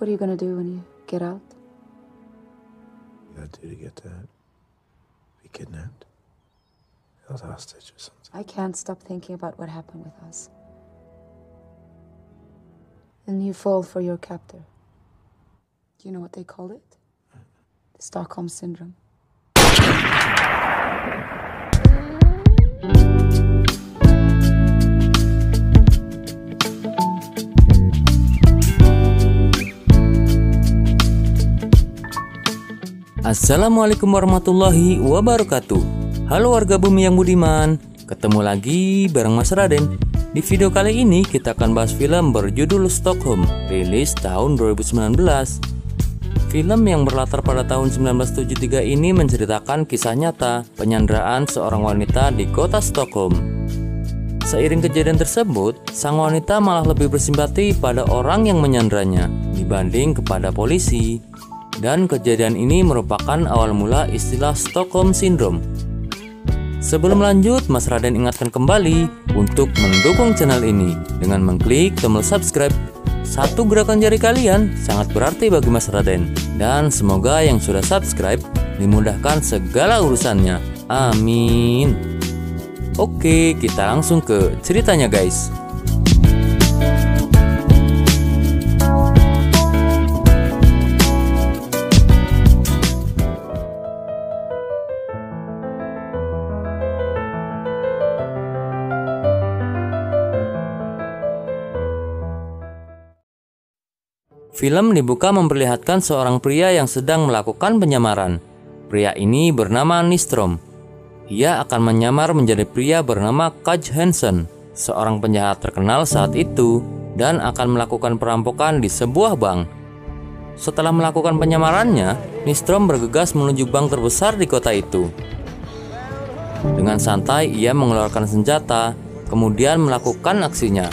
What are you gonna do when you get out? What you gotta do to get that? Be kidnapped? Held hostage or something? I can't stop thinking about what happened with us. And you fall for your captor. Do you know what they call it? The Stockholm Syndrome. Assalamualaikum warahmatullahi wabarakatuh. Halo warga bumi yang budiman, ketemu lagi bareng Mas Raden. Di video kali ini kita akan bahas film berjudul Stockholm, rilis tahun 2019. Film yang berlatar pada tahun 1973 ini menceritakan kisah nyata penyanderaan seorang wanita di kota Stockholm. Seiring kejadian tersebut, sang wanita malah lebih bersimpati pada orang yang menyanderanya dibanding kepada polisi. Dan kejadian ini merupakan awal mula istilah Stockholm Syndrome. Sebelum lanjut, Mas Raden ingatkan kembali untuk mendukung channel ini dengan mengklik tombol subscribe. Satu gerakan jari kalian sangat berarti bagi Mas Raden. Dan semoga yang sudah subscribe dimudahkan segala urusannya. Amin. Oke, kita langsung ke ceritanya guys. Film dibuka memperlihatkan seorang pria yang sedang melakukan penyamaran. Pria ini bernama Nyström. Ia akan menyamar menjadi pria bernama Kaj Hansen, seorang penjahat terkenal saat itu, dan akan melakukan perampokan di sebuah bank. Setelah melakukan penyamarannya, Nyström bergegas menuju bank terbesar di kota itu. Dengan santai ia mengeluarkan senjata, kemudian melakukan aksinya.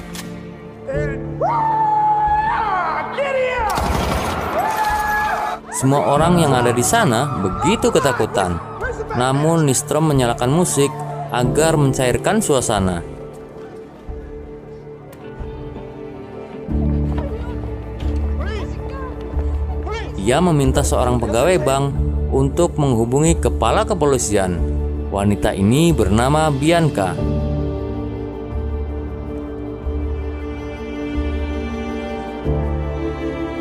Semua orang yang ada di sana begitu ketakutan. Namun Nyström menyalakan musik agar mencairkan suasana. Ia meminta seorang pegawai bank untuk menghubungi kepala kepolisian. Wanita ini bernama Bianca.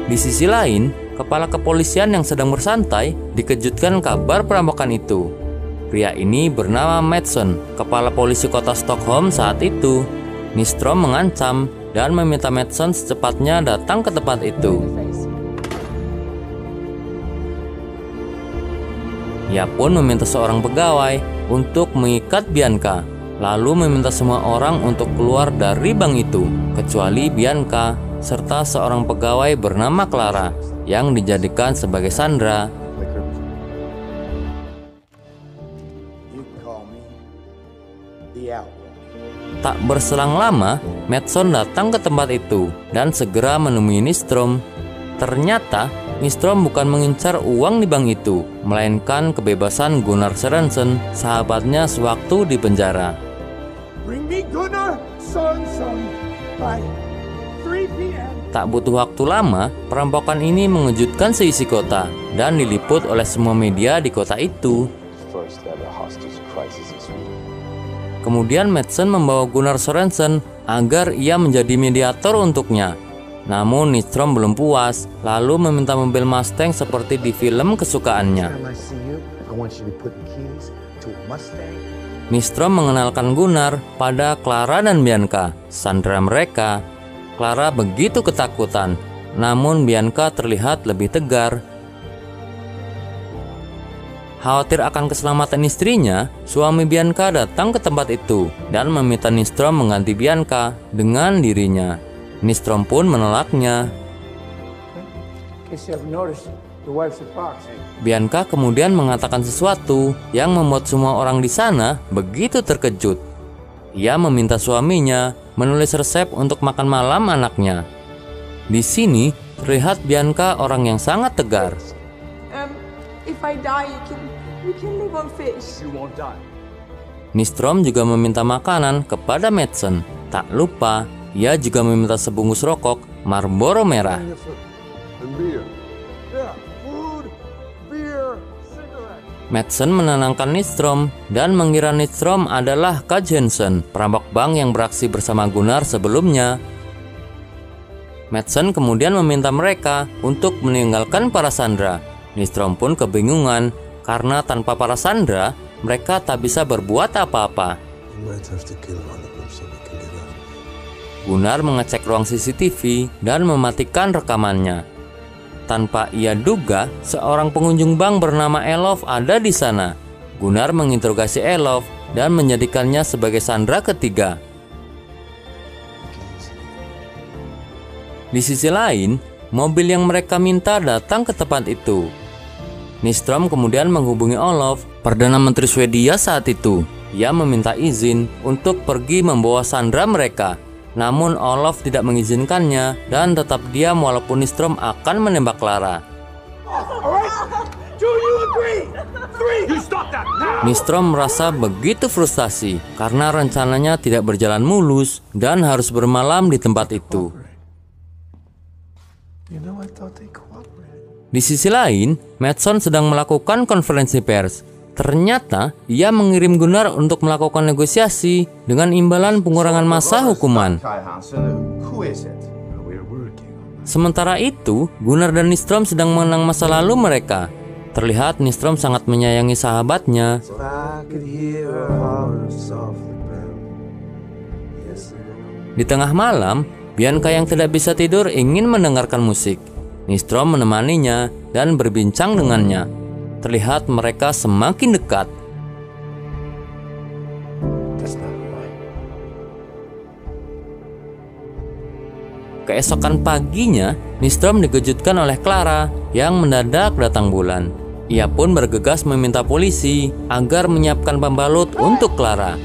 Di sisi lain, kepala kepolisian yang sedang bersantai dikejutkan kabar perampokan itu. Pria ini bernama Mattsson, kepala polisi kota Stockholm saat itu. Nyström mengancam dan meminta Mattsson secepatnya datang ke tempat itu. Ia pun meminta seorang pegawai untuk mengikat Bianca, lalu meminta semua orang untuk keluar dari bank itu, kecuali Bianca serta seorang pegawai bernama Clara yang dijadikan sebagai sandera. Tak berselang lama, Mattsson datang ke tempat itu dan segera menemui Nyström. Ternyata Nyström bukan mengincar uang di bank itu, melainkan kebebasan Gunnar Sørensen, sahabatnya sewaktu di penjara. Bring me Gunnar Sørensen by 3 p.m. Tak butuh waktu lama, perampokan ini mengejutkan seisi kota dan diliput oleh semua media di kota itu. Kemudian Mattsson membawa Gunnar Sørensen agar ia menjadi mediator untuknya. Namun Nyström belum puas, lalu meminta mobil Mustang seperti di film kesukaannya. Nyström mengenalkan Gunnar pada Clara dan Bianca, sandera mereka. Clara begitu ketakutan, namun Bianca terlihat lebih tegar. Khawatir akan keselamatan istrinya, suami Bianca datang ke tempat itu dan meminta Nyström mengganti Bianca dengan dirinya. Nyström pun menolaknya. Bianca kemudian mengatakan sesuatu yang membuat semua orang di sana begitu terkejut. Ia meminta suaminya menulis resep untuk makan malam anaknya. Di sini terlihat Bianca orang yang sangat tegar. Nyström juga meminta makanan kepada Mattsson. Tak lupa, ia juga meminta sebungkus rokok Marlboro merah. And beer. Yeah, food, beer, cigarette. Madsen menenangkan Nystrom dan mengira Nystrom adalah K. Jensen, perampok bank yang beraksi bersama Gunnar sebelumnya. Madsen kemudian meminta mereka untuk meninggalkan para sandera. Nystrom pun kebingungan karena tanpa para sandera mereka tak bisa berbuat apa-apa. Gunnar mengecek ruang CCTV dan mematikan rekamannya. Tanpa ia duga, seorang pengunjung bank bernama Elof ada di sana. Gunnar menginterogasi Elof dan menjadikannya sebagai sandera ketiga. Di sisi lain, mobil yang mereka minta datang ke tempat itu. Nystrom kemudian menghubungi Olof, Perdana Menteri Swedia saat itu. Ia meminta izin untuk pergi membawa sandera mereka. Namun Olof tidak mengizinkannya dan tetap diam walaupun Nystrom akan menembak Clara. Nystrom merasa begitu frustasi karena rencananya tidak berjalan mulus dan harus bermalam di tempat itu. Di sisi lain, Madsen sedang melakukan konferensi pers. Ternyata, ia mengirim Gunnar untuk melakukan negosiasi dengan imbalan pengurangan masa hukuman. Sementara itu, Gunnar dan Nystrom sedang mengenang masa lalu mereka. Terlihat Nystrom sangat menyayangi sahabatnya. Di tengah malam, Bianca yang tidak bisa tidur ingin mendengarkan musik. Nystrom menemaninya dan berbincang dengannya. Terlihat mereka semakin dekat. Keesokan paginya, Nystrom dikejutkan oleh Clara yang mendadak datang bulan. Ia pun bergegas meminta polisi agar menyiapkan pembalut untuk Clara.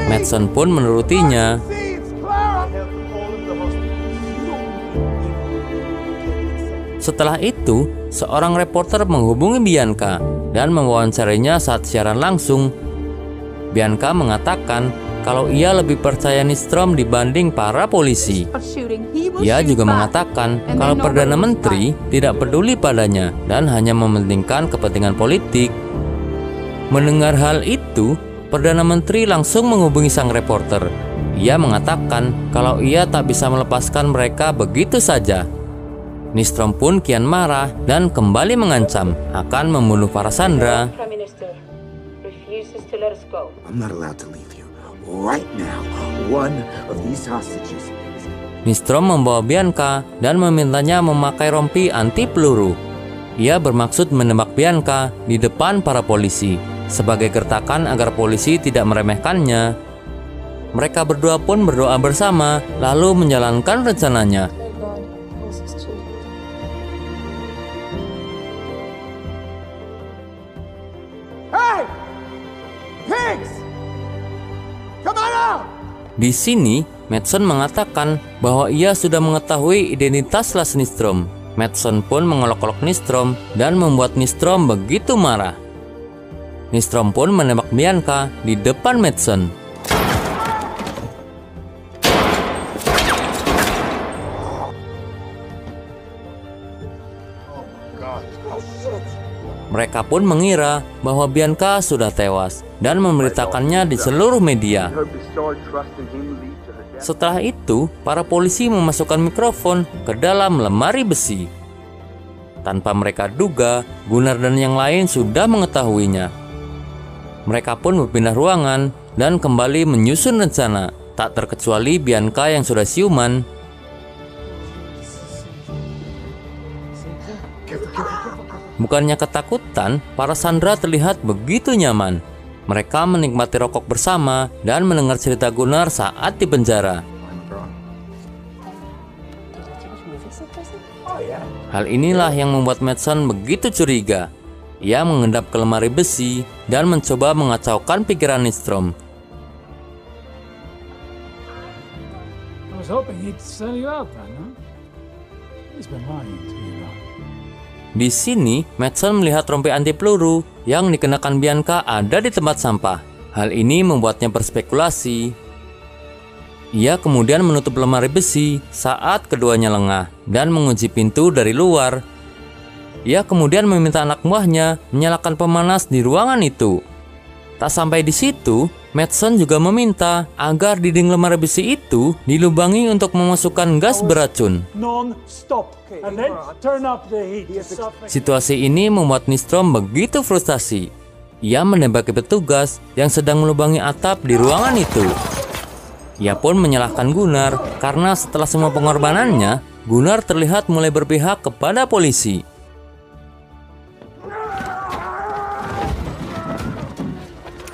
Madsen pun menurutinya. Setelah itu, seorang reporter menghubungi Bianca dan mewawancarinya saat siaran langsung. Bianca mengatakan kalau ia lebih percaya Nystrom dibanding para polisi. Ia juga mengatakan kalau Perdana Menteri tidak peduli padanya dan hanya mementingkan kepentingan politik. Mendengar hal itu, Perdana Menteri langsung menghubungi sang reporter. Ia mengatakan kalau ia tak bisa melepaskan mereka begitu saja. Nystrom pun kian marah dan kembali mengancam akan membunuh para sandera. Nystrom membawa Bianca dan memintanya memakai rompi anti peluru. Ia bermaksud menembak Bianca di depan para polisi sebagai gertakan agar polisi tidak meremehkannya. Mereka berdua pun berdoa bersama lalu menjalankan rencananya. Di sini, Madsen mengatakan bahwa ia sudah mengetahui identitas Lars Nystrom. Madsen pun mengolok-olok Nystrom dan membuat Nystrom begitu marah. Nystrom pun menembak Bianca di depan Madsen. Mereka pun mengira bahwa Bianca sudah tewas dan memberitakannya di seluruh media. Setelah itu, para polisi memasukkan mikrofon ke dalam lemari besi. Tanpa mereka duga, Gunnar dan yang lain sudah mengetahuinya. Mereka pun berpindah ruangan dan kembali menyusun rencana, tak terkecuali Bianca yang sudah siuman. Bukannya ketakutan, para sandera terlihat begitu nyaman. Mereka menikmati rokok bersama dan mendengar cerita Gunnar saat di penjara. Hal inilah yang membuat Madsen begitu curiga. Ia mengendap ke lemari besi dan mencoba mengacaukan pikiran Nystrom. Di sini, Madsen melihat rompi anti peluru yang dikenakan Bianca ada di tempat sampah. Hal ini membuatnya berspekulasi. Ia kemudian menutup lemari besi saat keduanya lengah dan mengunci pintu dari luar. Ia kemudian meminta anak buahnya menyalakan pemanas di ruangan itu. Tak sampai di situ, Madsen juga meminta agar dinding lemari besi itu dilubangi untuk memasukkan gas beracun. Non-stop. And then turn up the heat. Situasi ini membuat Nystrom begitu frustasi. Ia menembaki petugas yang sedang melubangi atap di ruangan itu. Ia pun menyalahkan Gunnar karena setelah semua pengorbanannya, Gunnar terlihat mulai berpihak kepada polisi.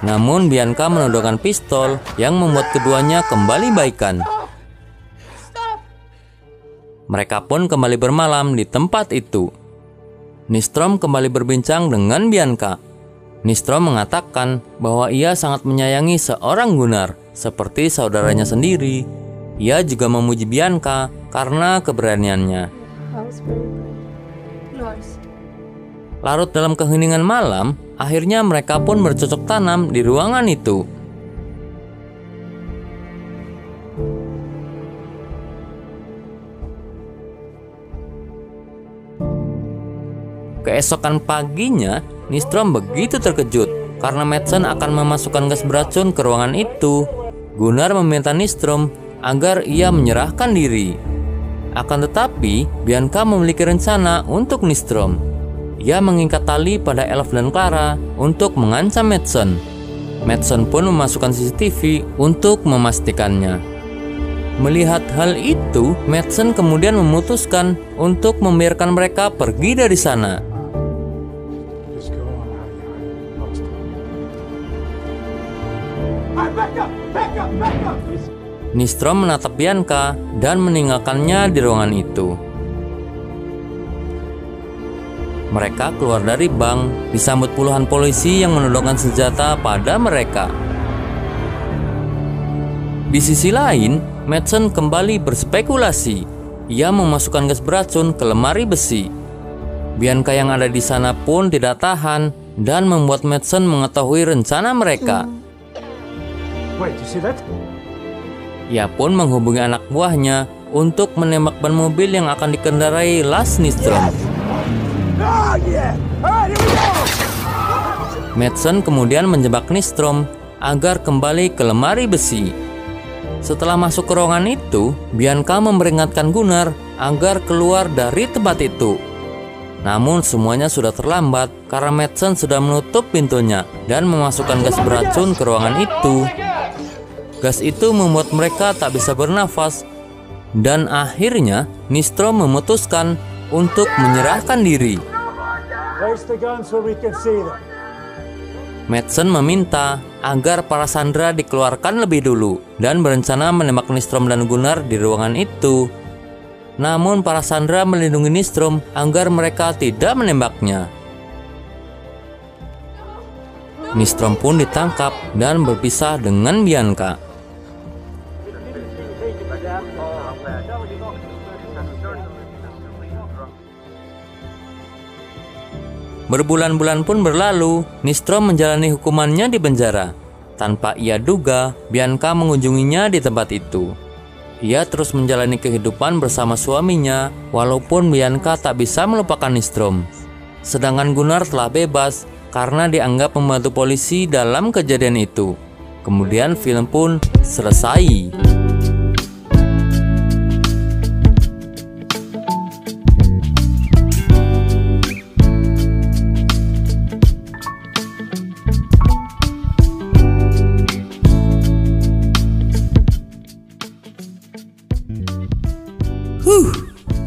Namun Bianca menodongkan pistol yang membuat keduanya kembali baikan. Mereka pun kembali bermalam di tempat itu. Nystrom kembali berbincang dengan Bianca. Nystrom mengatakan bahwa ia sangat menyayangi seorang Gunnar seperti saudaranya sendiri. Ia juga memuji Bianca karena keberaniannya. Larut dalam keheningan malam, akhirnya mereka pun bercocok tanam di ruangan itu. Keesokan paginya, Nystrom begitu terkejut karena Madsen akan memasukkan gas beracun ke ruangan itu. Gunnar meminta Nystrom agar ia menyerahkan diri. Akan tetapi, Bianca memiliki rencana untuk Nystrom. Ia mengikat tali pada Elf dan Clara untuk mengancam Madsen. Madsen pun memasukkan CCTV untuk memastikannya. Melihat hal itu, Madsen kemudian memutuskan untuk membiarkan mereka pergi dari sana. Nystrom menatap Bianca dan meninggalkannya di ruangan itu. Mereka keluar dari bank disambut puluhan polisi yang menodongkan senjata pada mereka. Di sisi lain, Madsen kembali berspekulasi. Ia memasukkan gas beracun ke lemari besi. Bianca yang ada di sana pun tidak tahan dan membuat Madsen mengetahui rencana mereka. Wait, you see that? Ia pun menghubungi anak buahnya untuk menembak ban mobil yang akan dikendarai Lars Nystrom. Madsen kemudian menjebak Nystrom agar kembali ke lemari besi. Setelah masuk ke ruangan itu, Bianca memperingatkan Gunnar agar keluar dari tempat itu. Namun semuanya sudah terlambat karena Madsen sudah menutup pintunya dan memasukkan gas beracun ke ruangan itu. Gas itu membuat mereka tak bisa bernafas dan akhirnya Nystrom memutuskan untuk menyerahkan diri. Madsen meminta agar para sandera dikeluarkan lebih dulu dan berencana menembak Nystrom dan Gunnar di ruangan itu. Namun para sandera melindungi Nystrom agar mereka tidak menembaknya. Nystrom pun ditangkap dan berpisah dengan Bianca. Berbulan-bulan pun berlalu, Nystrom menjalani hukumannya di penjara. Tanpa ia duga, Bianca mengunjunginya di tempat itu. Ia terus menjalani kehidupan bersama suaminya, walaupun Bianca tak bisa melupakan Nystrom. Sedangkan Gunnar telah bebas karena dianggap membantu polisi dalam kejadian itu. Kemudian film pun selesai.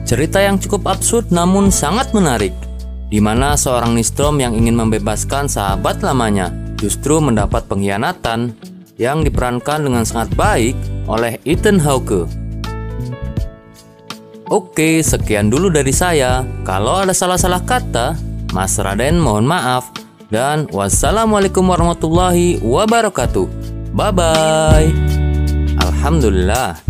Cerita yang cukup absurd namun sangat menarik, di mana seorang Nystrom yang ingin membebaskan sahabat lamanya justru mendapat pengkhianatan yang diperankan dengan sangat baik oleh Ethan Hawke. Oke, sekian dulu dari saya. Kalau ada salah-salah kata, Mas Raden mohon maaf. Dan wassalamualaikum warahmatullahi wabarakatuh. Bye-bye. Alhamdulillah.